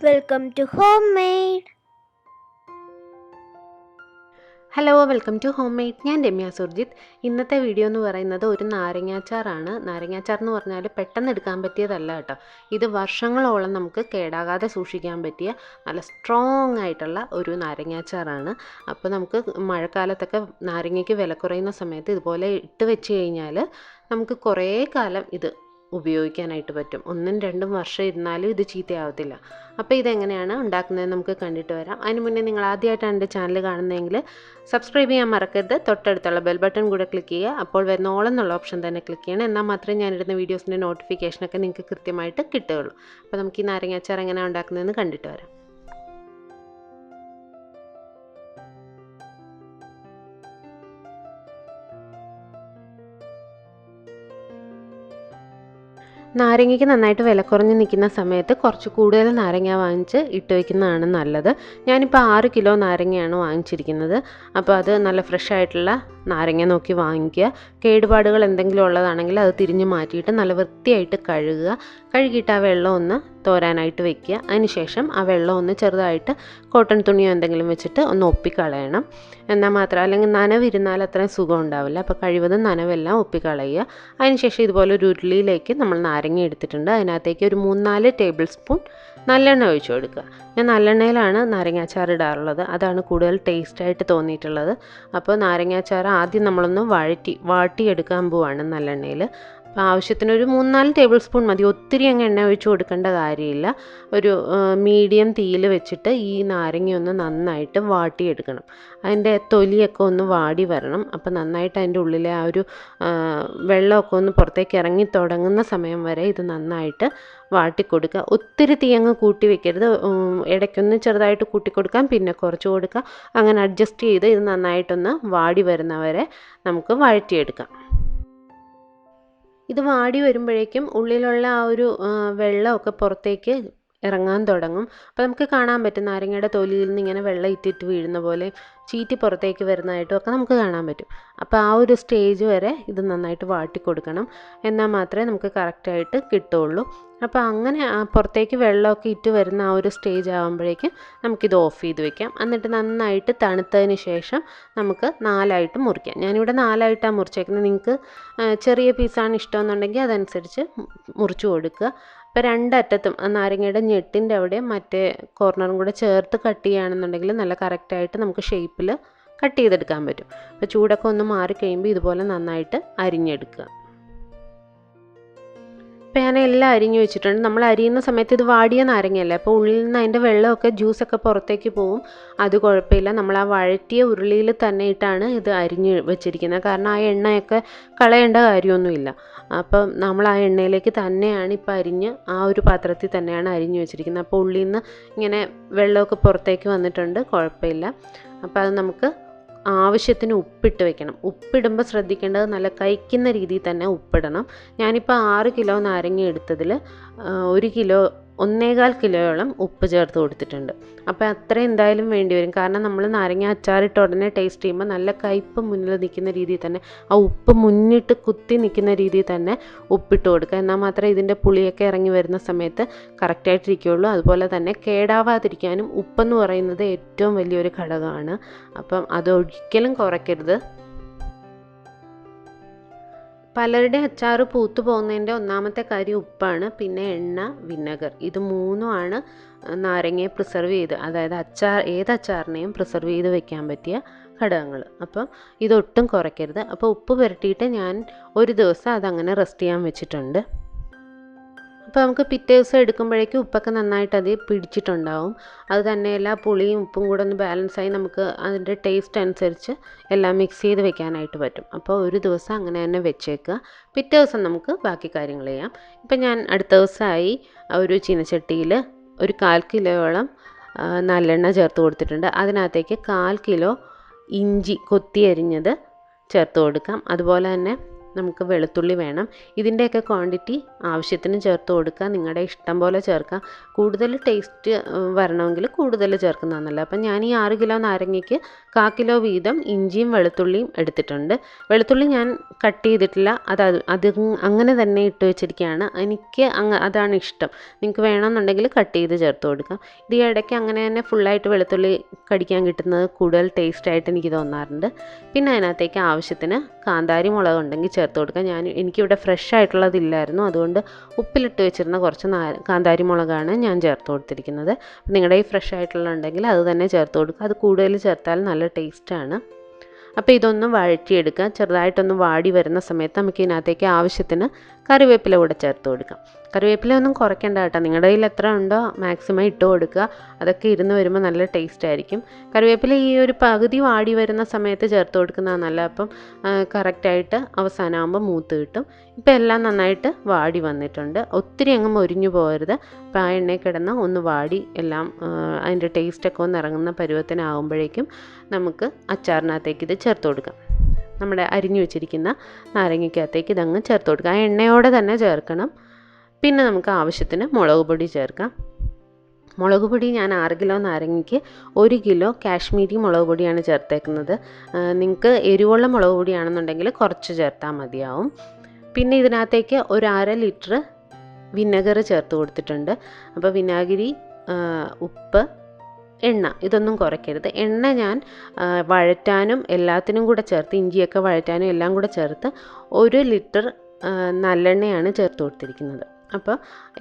Welcome to Homemade. Hello welcome to Homemade. ഞാൻ രമ്യ സുർജിത്ത്. ഇന്നത്തെ video എന്ന് പറയുന്നത് ഒരു നാരങ്ങാച്ചാറാണ്. നാരങ്ങാച്ചാർ എന്ന് പറഞ്ഞാൽ പെട്ടെന്ന് എടുക്കാൻ പറ്റിയതല്ല കേട്ടോ. ഇത് വർഷങ്ങളോളം നമുക്ക് കേടാകാതെ സൂക്ഷിക്കാൻ പറ്റിയ നല്ല സ്ട്രോങ് ആയിട്ടുള്ള ഒരു നാരങ്ങാച്ചാറാണ്. അപ്പോൾ നമുക്ക് മഴക്കാലത്തൊക്കെ നാരങ്ങയ്ക്ക് വില കുറയുന്ന സമയത്ത് ഇതുപോലെ ഇട്ട് വെച്ച് കഴിഞ്ഞാൽ നമുക്ക് കുറേ കാലം ഇത് ഉപയോഗിക്കാനായിട്ട് പറ്റും. 1-2 വർഷം ഇരുന്നാലും ഇത് ചീത്തയാവത്തില്ല. അപ്പോൾ ഇതെങ്ങനെയാണ് ഉണ്ടാക്കുന്നത് നമുക്ക് കണ്ടിട്ട് വരാം. അതിന് മുന്നേ നിങ്ങൾ ആദ്യമായിട്ടാണ് എൻ്റെ ചാനൽ കാണുന്നതെങ്കിൽ സബ്സ്ക്രൈബ് ചെയ്യാൻ മറക്കരുത്. തൊട്ടടുത്തുള്ള ബെൽ ബട്ടൺ കൂടെ ക്ലിക്ക് ചെയ്യുക. അപ്പോൾ വരുന്ന ഓൾ എന്നുള്ള ഓപ്ഷൻ തന്നെ ക്ലിക്ക് ചെയ്യണം. എന്നാൽ മാത്രമേ ഞാനിടുന്ന വീഡിയോസിൻ്റെ നോട്ടിഫിക്കേഷനൊക്കെ നിങ്ങൾക്ക് കൃത്യമായിട്ട് കിട്ടുകയുള്ളൂ. അപ്പോൾ നമുക്ക് ഈ നാരങ്ങാച്ചാർ എങ്ങനെയാണ് ഉണ്ടാക്കുന്നതെന്ന് കണ്ടിട്ട് വരാം. നാരങ്ങയ്ക്ക് നന്നായിട്ട് വില കുറഞ്ഞ് നിൽക്കുന്ന സമയത്ത് കുറച്ച് കൂടുതൽ നാരങ്ങ വാങ്ങിച്ച് ഇട്ട് വയ്ക്കുന്നതാണ് നല്ലത്. ഞാനിപ്പോൾ 6 കിലോ നാരങ്ങയാണ് വാങ്ങിച്ചിരിക്കുന്നത്. അപ്പോൾ അത് നല്ല ഫ്രഷ് ആയിട്ടുള്ള നാരങ്ങ നോക്കി വാങ്ങിക്കുക. കേടുപാടുകൾ എന്തെങ്കിലും ഉള്ളതാണെങ്കിൽ അത് തിരിഞ്ഞ് മാറ്റിയിട്ട് നല്ല വൃത്തിയായിട്ട് കഴുകുക. കഴുകിയിട്ട് ആ വെള്ളം ഒന്ന് തോരാനായിട്ട് വെക്കുക. അതിനുശേഷം ആ വെള്ളം ഒന്ന് ചെറുതായിട്ട് കോട്ടൺ തുണിയോ എന്തെങ്കിലും വെച്ചിട്ട് ഒന്ന് ഒപ്പിക്കളയണം. എന്നാൽ മാത്രം അല്ലെങ്കിൽ നനവിരുന്നാൽ അത്രയും സുഖം ഉണ്ടാവില്ല. അപ്പോൾ കഴിവതും നനവെല്ലാം ഒപ്പിക്കളയുക. അതിനുശേഷം ഇതുപോലെ ഒരു ഉരുളിയിലേക്ക് നമ്മൾ നാരങ്ങ എടുത്തിട്ടുണ്ട്. അതിനകത്തേക്ക് ഒരു 3-4 ടേബിൾ സ്പൂൺ നല്ലെണ്ണ ഒഴിച്ചു കൊടുക്കുക. ഞാൻ നല്ലെണ്ണയിലാണ് നാരങ്ങാച്ചാർ ഇടാറുള്ളത്. അതാണ് കൂടുതൽ ടേസ്റ്റായിട്ട് തോന്നിയിട്ടുള്ളത്. അപ്പോൾ നാരങ്ങാച്ചാർ ആദ്യം നമ്മളൊന്ന് വാട്ടിയെടുക്കാൻ പോവാണ് നല്ലെണ്ണയിൽ. അപ്പോൾ ആവശ്യത്തിനൊരു 3-4 ടേബിൾ സ്പൂൺ മതി. ഒത്തിരി അങ്ങ് എണ്ണ ഒഴിച്ച് കൊടുക്കേണ്ട കാര്യമില്ല. ഒരു മീഡിയം തീയിൽ വെച്ചിട്ട് ഈ നാരങ്ങയൊന്ന് നന്നായിട്ട് വാട്ടിയെടുക്കണം. അതിൻ്റെ തൊലിയൊക്കെ ഒന്ന് വാടി വരണം. അപ്പോൾ നന്നായിട്ട് അതിൻ്റെ ഉള്ളിലെ ആ ഒരു വെള്ളമൊക്കെ ഒന്ന് പുറത്തേക്ക് ഇറങ്ങി തുടങ്ങുന്ന സമയം വരെ ഇത് നന്നായിട്ട് വാട്ടിക്കൊടുക്കുക. ഒത്തിരി തീ അങ്ങ് കൂട്ടി വെക്കരുത്. ഇടയ്ക്കൊന്ന് ചെറുതായിട്ട് കൂട്ടിക്കൊടുക്കാം, പിന്നെ കുറച്ച് കൊടുക്കുക. അങ്ങനെ അഡ്ജസ്റ്റ് ചെയ്ത് ഇത് നന്നായിട്ടൊന്ന് വാടി വരുന്നവരെ നമുക്ക് വഴറ്റിയെടുക്കാം. ഇത് വാടി വരുമ്പോഴേക്കും ഉള്ളിലുള്ള ആ ഒരു വെള്ളമൊക്കെ പുറത്തേക്ക് ഇറങ്ങാൻ തുടങ്ങും. അപ്പോൾ നമുക്ക് കാണാൻ പറ്റും നാരങ്ങയുടെ തൊലിയിൽ നിന്ന് ഇങ്ങനെ വെള്ളം ഇറ്റിറ്റ് വീഴുന്ന പോലെ ചീറ്റി പുറത്തേക്ക് വരുന്നതായിട്ടും ഒക്കെ നമുക്ക് കാണാൻ പറ്റും. അപ്പോൾ ആ ഒരു സ്റ്റേജ് വരെ ഇത് നന്നായിട്ട് വാട്ടിക്കൊടുക്കണം. എന്നാൽ മാത്രമേ നമുക്ക് കറക്റ്റായിട്ട് കിട്ടുള്ളൂ. അപ്പോൾ അങ്ങനെ പുറത്തേക്ക് വെള്ളമൊക്കെ ഇറ്റ് വരുന്ന ആ ഒരു സ്റ്റേജ് ആകുമ്പോഴേക്കും നമുക്കിത് ഓഫ് ചെയ്ത് വെക്കാം. എന്നിട്ട് നന്നായിട്ട് തണുത്തതിന് ശേഷം നമുക്ക് 4ആയിട്ട് മുറിക്കാം. ഞാനിവിടെ 4ആയിട്ടാണ് മുറിച്ചേക്കുന്നത്. നിങ്ങൾക്ക് ചെറിയ പീസാണ് ഇഷ്ടമെന്നുണ്ടെങ്കിൽ അതനുസരിച്ച് മുറിച്ച് കൊടുക്കുക. ഇപ്പോൾ 2 അറ്റത്തും ആ നാരങ്ങയുടെ ഞെട്ടിൻ്റെ അവിടെ മറ്റേ കോർണറും കൂടെ ചേർത്ത് കട്ട് ചെയ്യുകയാണെന്നുണ്ടെങ്കിൽ നല്ല കറക്റ്റായിട്ട് നമുക്ക് ഷേപ്പിൽ കട്ട് ചെയ്തെടുക്കാൻ പറ്റും. അപ്പോൾ ചൂടൊക്കെ ഒന്ന് മാറിക്കഴിയുമ്പോൾ ഇതുപോലെ നന്നായിട്ട് അരിഞ്ഞെടുക്കുക. ഇപ്പോൾ ഞാൻ എല്ലാം അരിഞ്ഞു വെച്ചിട്ടുണ്ട്. നമ്മൾ അരിയുന്ന സമയത്ത് ഇത് വാടിയ നാരങ്ങയല്ലേ, അപ്പോൾ ഉള്ളിൽ നിന്ന് അതിൻ്റെ വെള്ളമൊക്കെ ജ്യൂസൊക്കെ പുറത്തേക്ക് പോവും. അത് കുഴപ്പമില്ല. നമ്മൾ ആ വഴറ്റിയ ഉരുളിയിൽ തന്നെ ഇട്ടാണ് ഇത് അരിഞ്ഞ് വെച്ചിരിക്കുന്നത്. കാരണം ആ എണ്ണയൊക്കെ കളയേണ്ട കാര്യമൊന്നുമില്ല. അപ്പം നമ്മൾ ആ എണ്ണയിലേക്ക് തന്നെയാണ് ഇപ്പോൾ അരിഞ്ഞ് ആ ഒരു പാത്രത്തിൽ തന്നെയാണ് അരിഞ്ഞു വെച്ചിരിക്കുന്നത്. അപ്പോൾ ഉള്ളിൽ നിന്ന് ഇങ്ങനെ വെള്ളമൊക്കെ പുറത്തേക്ക് വന്നിട്ടുണ്ട്, കുഴപ്പമില്ല. അപ്പോൾ അത് നമുക്ക് ആവശ്യത്തിന് ഉപ്പിട്ട് വെക്കണം. ഉപ്പിടുമ്പോൾ ശ്രദ്ധിക്കേണ്ടത് നല്ല കഴിക്കുന്ന രീതിയിൽ തന്നെ ഉപ്പിടണം. ഞാനിപ്പോൾ 6 കിലോ നാരങ്ങ എടുത്തതിൽ 1 കിലോ 1.25 കിലോയോളം ഉപ്പ് ചേർത്ത് കൊടുത്തിട്ടുണ്ട്. അപ്പോൾ അത്ര എന്തായാലും വേണ്ടി വരും. കാരണം നമ്മൾ നാരങ്ങ അച്ചാറിട്ട് ഉടനെ ടേസ്റ്റ് ചെയ്യുമ്പോൾ നല്ല കയ്പ്പ് മുന്നിൽ നിൽക്കുന്ന രീതിയിൽ തന്നെ ആ ഉപ്പ് മുന്നിട്ട് കുത്തി നിൽക്കുന്ന രീതിയിൽ തന്നെ ഉപ്പിട്ട് കൊടുക്കുക. എന്നാൽ മാത്രമേ ഇതിൻ്റെ പുളിയൊക്കെ ഇറങ്ങി വരുന്ന സമയത്ത് കറക്റ്റായിട്ടിരിക്കുകയുള്ളൂ. അതുപോലെ തന്നെ കേടാവാതിരിക്കാനും ഉപ്പെന്ന് പറയുന്നത് ഏറ്റവും വലിയൊരു ഘടകമാണ്. അപ്പം അതൊരിക്കലും കുറയ്ക്കരുത്. പലരുടെ അച്ചാർ പൂത്തു പോകുന്നതിൻ്റെ ഒന്നാമത്തെ കാര്യം ഉപ്പാണ്. പിന്നെ എണ്ണ, വിനെഗർ, ഇത് 3ഉമാണ് നാരങ്ങയെ പ്രിസർവ് ചെയ്ത്, അതായത് ഏത് അച്ചാറിനെയും പ്രിസർവ് ചെയ്ത് വെക്കാൻ പറ്റിയ ഘടകങ്ങൾ. അപ്പം ഇതൊട്ടും കുറയ്ക്കരുത്. അപ്പോൾ ഉപ്പ് പുരട്ടിയിട്ട് ഞാൻ ഒരു ദിവസം അതങ്ങനെ റെസ്റ്റ് ചെയ്യാൻ വെച്ചിട്ടുണ്ട്. അപ്പോൾ നമുക്ക് പിറ്റേ ദിവസം എടുക്കുമ്പോഴേക്കും ഉപ്പൊക്കെ നന്നായിട്ട് അതിൽ പിടിച്ചിട്ടുണ്ടാവും. അത് തന്നെയല്ല, പുളിയും ഉപ്പും കൂടെ ഒന്ന് ബാലൻസായി നമുക്ക് അതിൻ്റെ ടേസ്റ്റ് അനുസരിച്ച് എല്ലാം മിക്സ് ചെയ്ത് വെക്കാനായിട്ട് പറ്റും. അപ്പോൾ ഒരു ദിവസം അങ്ങനെ തന്നെ വെച്ചേക്കുക. പിറ്റേ ദിവസം നമുക്ക് ബാക്കി കാര്യങ്ങൾ ചെയ്യാം. ഇപ്പം ഞാൻ അടുത്ത ദിവസമായി ഒരു ചീനച്ചട്ടിയിൽ ഒരു 1/4 കിലോയോളം നല്ലെണ്ണ ചേർത്ത് കൊടുത്തിട്ടുണ്ട്. അതിനകത്തേക്ക് 1/4 കിലോ ഇഞ്ചി കൊത്തി അരിഞ്ഞത് ചേർത്ത് കൊടുക്കാം. അതുപോലെ തന്നെ നമുക്ക് വെളുത്തുള്ളി വേണം. ഇതിൻ്റെയൊക്കെ ക്വാണ്ടിറ്റി ആവശ്യത്തിന് ചേർത്ത് കൊടുക്കുക. നിങ്ങളുടെ ഇഷ്ടം പോലെ ചേർക്കുക. കൂടുതൽ ടേസ്റ്റ് വരണമെങ്കിൽ കൂടുതൽ ചേർക്കുന്നതാണ് നല്ലത്. അപ്പം ഞാൻ ഈ 6 കിലോ നാരങ്ങയ്ക്ക് 1/4 കിലോ വീതം ഇഞ്ചിയും വെളുത്തുള്ളിയും എടുത്തിട്ടുണ്ട്. വെളുത്തുള്ളി ഞാൻ കട്ട് ചെയ്തിട്ടില്ല, അത് അങ്ങനെ തന്നെ ഇട്ട് വെച്ചിരിക്കുകയാണ്. എനിക്ക് അതാണ് ഇഷ്ടം. നിങ്ങൾക്ക് വേണമെന്നുണ്ടെങ്കിൽ കട്ട് ചെയ്ത് ചേർത്ത് കൊടുക്കാം. ഇത് ഈ ഇടയ്ക്ക് അങ്ങനെ തന്നെ ഫുള്ളായിട്ട് വെളുത്തുള്ളി കടിക്കാൻ കിട്ടുന്നത് കൂടുതൽ ടേസ്റ്റായിട്ട് എനിക്ക് തോന്നാറുണ്ട്. പിന്നെ അതിനകത്തേക്ക് ആവശ്യത്തിന് കാന്താരി മുളക് ഉണ്ടെങ്കിൽ ചേർത്ത് കൊടുക്കാം. എനിക്കിവിടെ ഫ്രഷ് ആയിട്ടുള്ളതില്ലായിരുന്നു, അതുകൊണ്ട് ഉപ്പിലിട്ട് വെച്ചിരുന്ന കുറച്ച് കാന്താരി മുളകാണ് ഞാൻ ചേർത്ത് കൊടുത്തിരിക്കുന്നത്. നിങ്ങളുടെ ഈ ഫ്രഷ് ആയിട്ടുള്ള ഉണ്ടെങ്കിൽ അത് തന്നെ ചേർത്ത് കൊടുക്കുക. അത് കൂടുതൽ ചേർത്താൽ നല്ല ടേസ്റ്റാണ്. അപ്പോൾ ഇതൊന്ന് വഴറ്റിയെടുക്കുക. ചെറുതായിട്ടൊന്ന് വാടി വരുന്ന സമയത്ത് നമുക്ക് ഇതിനകത്തേക്ക് ആവശ്യത്തിന് കറിവേപ്പില കൂടെ ചേർത്ത് കൊടുക്കാം. കറിവേപ്പില ഒന്നും കുറയ്ക്കേണ്ട കേട്ടോ, നിങ്ങളുടെ കയ്യിൽ എത്ര ഉണ്ടോ മാക്സിമം ഇട്ട് കൊടുക്കുക. അതൊക്കെ ഇരുന്ന് വരുമ്പോൾ നല്ല ടേസ്റ്റ് ആയിരിക്കും. കറിവേപ്പില ഈ ഒരു പകുതി വാടി വരുന്ന സമയത്ത് ചേർത്ത് കൊടുക്കുന്നതാണ് നല്ലത്. അപ്പം കറക്റ്റായിട്ട് അവസാനമാകുമ്പോൾ മൂത്ത് കിട്ടും. ഇപ്പോൾ എല്ലാം നന്നായിട്ട് വാടി വന്നിട്ടുണ്ട്. ഒത്തിരി അങ്ങ് മൊരിഞ്ഞു പോകരുത്. അപ്പോൾ ആ എണ്ണയിൽ കിടന്ന് ഒന്ന് വാടി എല്ലാം അതിൻ്റെ ടേസ്റ്റൊക്കെ ഒന്ന് ഇറങ്ങുന്ന പരുവത്തിനാകുമ്പോഴേക്കും നമുക്ക് അച്ചാറിനകത്തേക്ക് ഇത് ചേർത്ത് കൊടുക്കാം. നമ്മുടെ അരിഞ്ഞു വെച്ചിരിക്കുന്ന നാരങ്ങയ്ക്കകത്തേക്ക് ഇതങ്ങ് ചേർത്ത് കൊടുക്കുക. ആ എണ്ണയോടെ തന്നെ ചേർക്കണം. പിന്നെ നമുക്ക് ആവശ്യത്തിന് മുളക് പൊടി ചേർക്കാം. മുളക് പൊടി ഞാൻ 6 കിലോ നാരങ്ങയ്ക്ക് 1 കിലോ കാശ്മീരി മുളക് പൊടിയാണ് ചേർത്തേക്കുന്നത്. നിങ്ങൾക്ക് എരിവുള്ള മുളക് പൊടിയാണെന്നുണ്ടെങ്കിൽ കുറച്ച് ചേർത്താൽ മതിയാവും. പിന്നെ ഇതിനകത്തേക്ക് ഒരു 1/2 ലിറ്റർ വിനെഗർ ചേർത്ത് കൊടുത്തിട്ടുണ്ട്. അപ്പോൾ വിനാഗിരി, ഉപ്പ്, എണ്ണ ഇതൊന്നും കുറയ്ക്കരുത്. എണ്ണ ഞാൻ വഴറ്റാനും എല്ലാത്തിനും കൂടെ ചേർത്ത്, ഇഞ്ചിയൊക്കെ വഴറ്റാനും എല്ലാം കൂടെ ചേർത്ത് 1 ലിറ്റർ നല്ലെണ്ണയാണ് ചേർത്ത് കൊടുത്തിരിക്കുന്നത്. അപ്പോൾ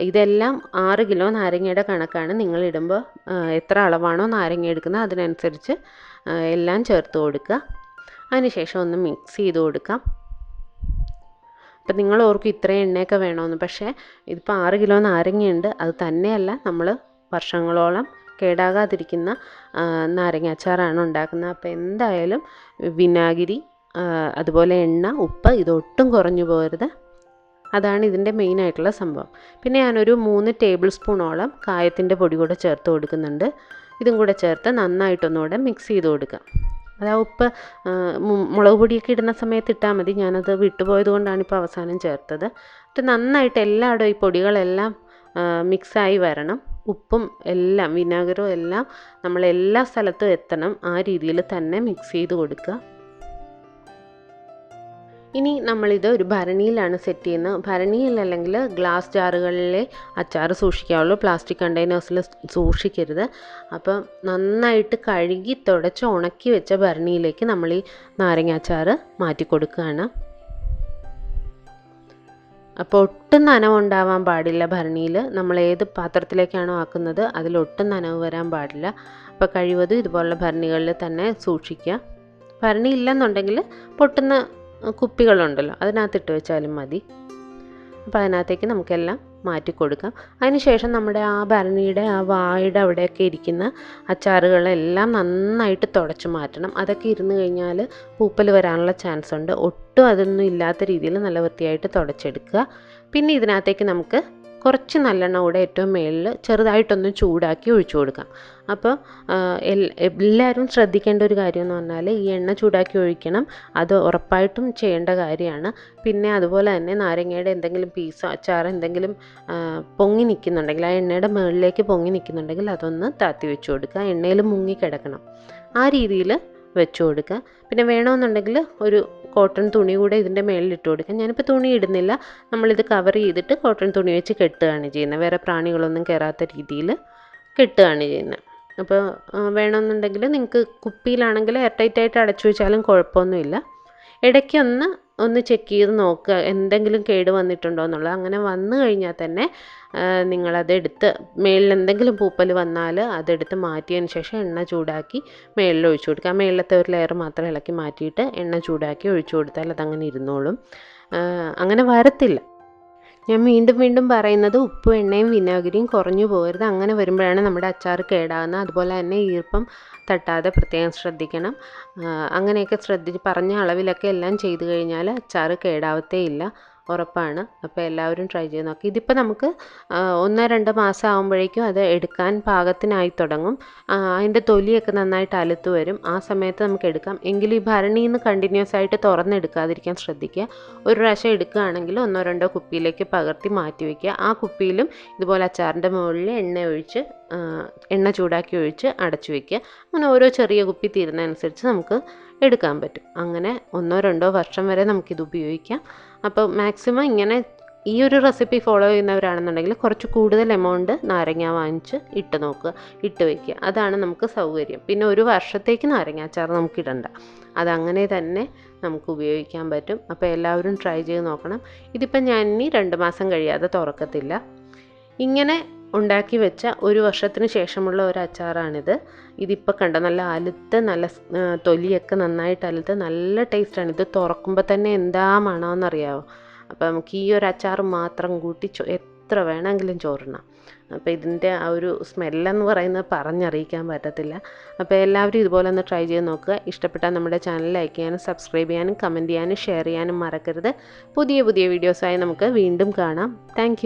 ഇതെല്ലാം 6 കിലോ നാരങ്ങയുടെ കണക്കാണ്. നിങ്ങളിടുമ്പോൾ എത്ര അളവാണോ നാരങ്ങ എടുക്കുന്നത് അതിനനുസരിച്ച് എല്ലാം ചേർത്ത് കൊടുക്കുക. അതിനുശേഷം ഒന്ന് മിക്സ് ചെയ്ത് കൊടുക്കാം. അപ്പം നിങ്ങൾ ഓർക്കും ഇത്രയും എണ്ണയൊക്കെ വേണമെന്ന്, പക്ഷേ ഇതിപ്പോൾ 6 കിലോ നാരങ്ങയുണ്ട്. അത് തന്നെയല്ല, നമ്മൾ വർഷങ്ങളോളം കേടാകാതിരിക്കുന്ന നാരങ്ങ അച്ചാറാണ് ഉണ്ടാക്കുന്നത്. അപ്പോൾ എന്തായാലും വിനാഗിരി, അതുപോലെ എണ്ണ, ഉപ്പ് ഇതൊട്ടും കുറഞ്ഞു പോകരുത്. അതാണ് ഇതിൻ്റെ മെയിനായിട്ടുള്ള സംഭവം. പിന്നെ ഞാനൊരു 3 ടേബിൾ സ്പൂണോളം കായത്തിൻ്റെ പൊടി കൂടെ ചേർത്ത് കൊടുക്കുന്നുണ്ട്. ഇതും കൂടെ ചേർത്ത് നന്നായിട്ടൊന്നുകൂടെ മിക്സ് ചെയ്ത് കൊടുക്കുക. അതാ ഉപ്പ് മുളക് പൊടിയൊക്കെ ഇടുന്ന സമയത്ത് ഇട്ടാൽ മതി. ഞാനത് വിട്ടുപോയത് കൊണ്ടാണ് ഇപ്പോൾ അവസാനം ചേർത്തത്. എന്നിട്ട് നന്നായിട്ട് എല്ലായിടും ഈ പൊടികളെല്ലാം മിക്സായി വരണം. ഉപ്പും എല്ലാം വിനാഗിരും എല്ലാം നമ്മളെല്ലാ സ്ഥലത്തും എത്തണം. ആ രീതിയിൽ തന്നെ മിക്സ് ചെയ്ത് കൊടുക്കുക. ഇനി നമ്മളിത് ഒരു ഭരണിയിലാണ് സെറ്റ് ചെയ്യുന്നത്. ഭരണിയിലല്ലെങ്കിൽ ഗ്ലാസ് ജാറുകളിലെ അച്ചാർ സൂക്ഷിക്കാവുള്ളൂ, പ്ലാസ്റ്റിക് കണ്ടെയ്നേഴ്സിൽ സൂക്ഷിക്കരുത്. അപ്പം നന്നായിട്ട് കഴുകി തുടച്ച് ഉണക്കി വെച്ച ഭരണിയിലേക്ക് നമ്മൾ ഈ നാരങ്ങ അച്ചാർ മാറ്റി കൊടുക്കുകയാണ്. അപ്പോൾ ഒട്ടും നനവുണ്ടാവാൻ പാടില്ല ഭരണിയിൽ. നമ്മൾ ഏത് പാത്രത്തിലേക്കാണോ ആക്കുന്നത് അതിലൊട്ടും നനവ് വരാൻ പാടില്ല. അപ്പോൾ കഴിവതും ഇതുപോലുള്ള ഭരണികളിൽ തന്നെ സൂക്ഷിക്കുക. ഭരണി ഇല്ലെന്നുണ്ടെങ്കിൽ പൊട്ടുന്ന കുപ്പികളുണ്ടല്ലോ, അതിനകത്തിട്ട് വെച്ചാലും മതി. അപ്പോൾ അതിനകത്തേക്ക് നമുക്കെല്ലാം മാറ്റി കൊടുക്കാം. അതിനുശേഷം നമ്മുടെ ആ ഭരണിയുടെ ആ വായുടെ അവിടെയൊക്കെ ഇരിക്കുന്ന അച്ചാറുകളെല്ലാം നന്നായിട്ട് തുടച്ച് മാറ്റണം. അതൊക്കെ ഇരുന്ന് കഴിഞ്ഞാൽ പൂപ്പൽ വരാനുള്ള ചാൻസ് ഉണ്ട്. ഒട്ടും അതൊന്നും ഇല്ലാത്ത രീതിയിൽ നല്ല വൃത്തിയായിട്ട് തുടച്ചെടുക്കുക. പിന്നെ ഇതിനകത്തേക്ക് നമുക്ക് കുറച്ച് നല്ലെണ്ണ കൂടെ ഏറ്റവും മേളിൽ ചെറുതായിട്ടൊന്ന് ചൂടാക്കി ഒഴിച്ചു കൊടുക്കാം. അപ്പോൾ എല്ലാവരും ശ്രദ്ധിക്കേണ്ട ഒരു കാര്യം എന്ന് പറഞ്ഞാൽ ഈ എണ്ണ ചൂടാക്കി ഒഴിക്കണം. അത് ഉറപ്പായിട്ടും ചെയ്യേണ്ട കാര്യമാണ്. പിന്നെ അതുപോലെ തന്നെ നാരങ്ങയുടെ എന്തെങ്കിലും പീസോ അച്ചാർ എന്തെങ്കിലും പൊങ്ങി നിൽക്കുന്നുണ്ടെങ്കിൽ, ആ എണ്ണയുടെ മുകളിലേക്ക് പൊങ്ങി നിൽക്കുന്നുണ്ടെങ്കിൽ അതൊന്ന് താത്തി വെച്ച് കൊടുക്കുക. എണ്ണയിൽ മുങ്ങി കിടക്കണം, ആ രീതിയിൽ വെച്ച് കൊടുക്കുക. പിന്നെ വേണമെന്നുണ്ടെങ്കിൽ ഒരു കോട്ടൺ തുണി കൂടെ ഇതിൻ്റെ മേളിലിട്ട് കൊടുക്കാം. ഞാനിപ്പോൾ തുണി ഇടുന്നില്ല, നമ്മളിത് കവർ ചെയ്തിട്ട് കോട്ടൺ തുണി വെച്ച് കെട്ടുകയാണ് ചെയ്യുന്നത്. വേറെ പ്രാണികളൊന്നും കയറാത്ത രീതിയിൽ കെട്ടുകയാണ് ചെയ്യുന്നത്. അപ്പോൾ വേണമെന്നുണ്ടെങ്കിൽ നിങ്ങൾക്ക് കുപ്പിയിലാണെങ്കിൽ എയർ ടൈറ്റായിട്ട് അടച്ചു വെച്ചാലും കുഴപ്പമൊന്നുമില്ല. ഇടയ്ക്കൊന്ന് ചെക്ക് ചെയ്ത് നോക്കുക എന്തെങ്കിലും കേട് വന്നിട്ടുണ്ടോ എന്നുള്ളത്. അങ്ങനെ വന്നു കഴിഞ്ഞാൽ തന്നെ നിങ്ങളതെടുത്ത് മേളിൽ എന്തെങ്കിലും പൂപ്പൽ വന്നാൽ അതെടുത്ത് മാറ്റിയതിന് ശേഷം എണ്ണ ചൂടാക്കി മേളിൽ ഒഴിച്ചു കൊടുക്കുക. മേളിലത്തെ ഒരു ലെയർ മാത്രം ഇളക്കി മാറ്റിയിട്ട് എണ്ണ ചൂടാക്കി ഒഴിച്ചു കൊടുത്താൽ അതങ്ങനെ ഇരുന്നോളും, അങ്ങനെ വരത്തില്ല. ഞാൻ വീണ്ടും പറയുന്നത് ഉപ്പും എണ്ണയും വിനാഗിരിയും കുറഞ്ഞു പോകരുത്. അങ്ങനെ വരുമ്പോഴാണ് നമ്മുടെ അച്ചാർ കേടാകുന്നത്. അതുപോലെ തന്നെ ഈർപ്പം തട്ടാതെ പ്രത്യേകം ശ്രദ്ധിക്കണം. അങ്ങനെയൊക്കെ പറഞ്ഞ അളവിലൊക്കെ എല്ലാം ചെയ്ത് കഴിഞ്ഞാൽ അച്ചാർ കേടാവത്തേ ഇല്ല. ഉറപ്പാണ്. അപ്പോൾ എല്ലാവരും ട്രൈ ചെയ്ത് നോക്കുക. ഇതിപ്പോൾ നമുക്ക് 1-2 മാസം ആകുമ്പോഴേക്കും അത് എടുക്കാൻ പാകത്തിനായി തുടങ്ങും. അതിൻ്റെ തൊലിയൊക്കെ നന്നായിട്ട് അലുത്ത് വരും. ആ സമയത്ത് നമുക്ക് എടുക്കാം. എങ്കിലും ഈ ഭരണിയിൽ നിന്ന് കണ്ടിന്യൂസ് ആയിട്ട് തുറന്നെടുക്കാതിരിക്കാൻ ശ്രദ്ധിക്കുക. ഒരു പ്രാവശ്യം എടുക്കുകയാണെങ്കിൽ 1-2 കുപ്പിയിലേക്ക് പകർത്തി മാറ്റി വയ്ക്കുക. ആ കുപ്പിയിലും ഇതുപോലെ അച്ചാറിൻ്റെ മുകളിൽ എണ്ണ ചൂടാക്കി ഒഴിച്ച് അടച്ചു വയ്ക്കുക. അങ്ങനെ ഓരോ ചെറിയ കുപ്പി തീരുന്നതനുസരിച്ച് നമുക്ക് എടുക്കാൻ പറ്റും. അങ്ങനെ 1-2 വർഷം വരെ നമുക്കിത് ഉപയോഗിക്കാം. അപ്പോൾ മാക്സിമം ഇങ്ങനെ ഈ ഒരു റെസിപ്പി ഫോളോ ചെയ്യുന്നവരാണെന്നുണ്ടെങ്കിൽ കുറച്ച് കൂടുതൽ എമൗണ്ട് നാരങ്ങ വാങ്ങിച്ച് ഇട്ട് വയ്ക്കുക. അതാണ് നമുക്ക് സൗകര്യം. പിന്നെ ഒരു വർഷത്തേക്ക് നാരങ്ങ അച്ചാർ നമുക്ക് ഇടണ്ട. അതങ്ങനെ തന്നെ നമുക്ക് ഉപയോഗിക്കാൻ പറ്റും. അപ്പോൾ എല്ലാവരും ട്രൈ ചെയ്ത് നോക്കണം. ഇതിപ്പോൾ ഞാൻ ഇനി 2 മാസം കഴിയാതെ തുറക്കത്തില്ല. ഇങ്ങനെ ഉണ്ടാക്കി വെച്ച ഒരു വർഷത്തിന് ശേഷമുള്ള ഒരു അച്ചാറാണിത്. ഇതിപ്പോൾ കണ്ട നല്ല അലുത്ത്, നല്ല തൊലിയൊക്കെ നന്നായിട്ട് അലുത്ത് നല്ല ടേസ്റ്റാണ്. ഇത് തുറക്കുമ്പോൾ തന്നെ എന്താ മണമെന്നറിയാമോ? അപ്പോൾ നമുക്ക് ഈ ഒരു അച്ചാർ മാത്രം കൂട്ടി എത്ര വേണമെങ്കിലും ചോറിനാം. അപ്പോൾ ഇതിൻ്റെ ആ ഒരു സ്മെല്ലെന്ന് പറയുന്നത് പറഞ്ഞറിയിക്കാൻ പറ്റത്തില്ല. അപ്പോൾ എല്ലാവരും ഇതുപോലെ ഒന്ന് ട്രൈ ചെയ്ത് നോക്കുക. ഇഷ്ടപ്പെട്ടാൽ നമ്മുടെ ചാനൽ ലൈക്ക് ചെയ്യാനും സബ്സ്ക്രൈബ് ചെയ്യാനും കമൻറ്റ് ചെയ്യാനും ഷെയർ ചെയ്യാനും മറക്കരുത്. പുതിയ വീഡിയോസായി നമുക്ക് വീണ്ടും കാണാം. താങ്ക്